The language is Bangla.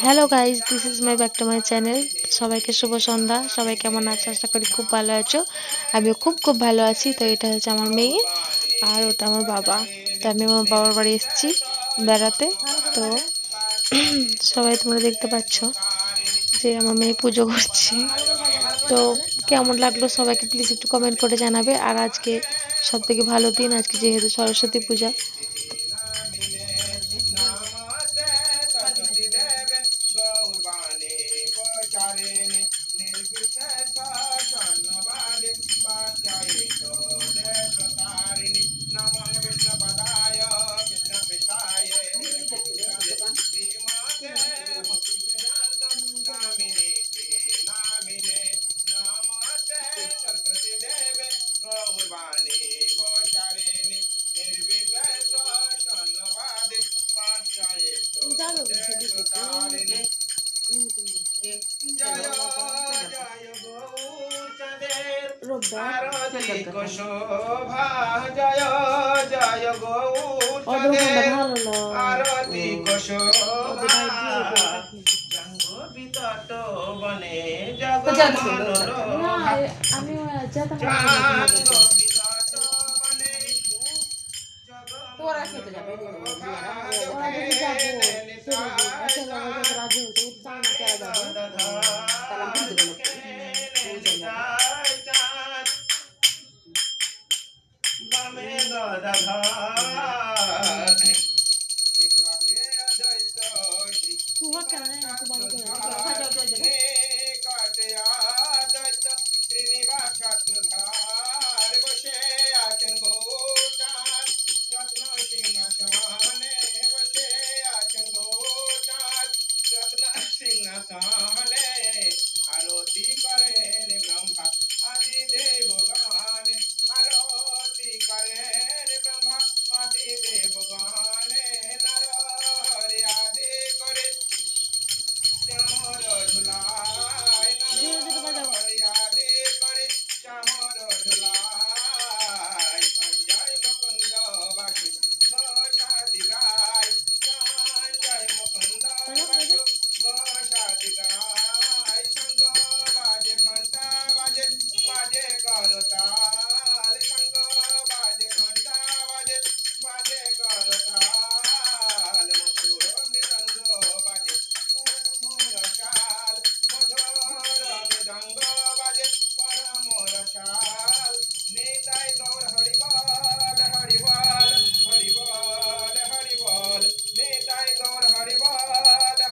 Hello guys, this is my back to my channel. সবাইকে শুভ সন্ধ্যা। সবাই কেমন আছো? আশা করি খুব ভালো আছো। আমিও খুব খুব ভালো আছি। তো এটা হচ্ছে আমার মেয়ে আর ওটা আমার বাবা। তো আমি আমার বাবার বাড়ি এসেছি বেড়াতে। তো সবাই তোমরা দেখতে পাচ্ছ যে আমার মেয়ে পুজো করছে। তো কেমন লাগলো সবাইকে প্লিজ একটু কমেন্ট করে জানাবে। আর আজকে সব থেকে ভালো দিন, আজকে যেহেতু সরস্বতী পূজা। শোভা জয় জয় গৌরচাঁদের আরতি শোভা জঙ্গ বিতট বনে জগমন আমি যেতাম তোরা খেতে যাবে রাজি হতো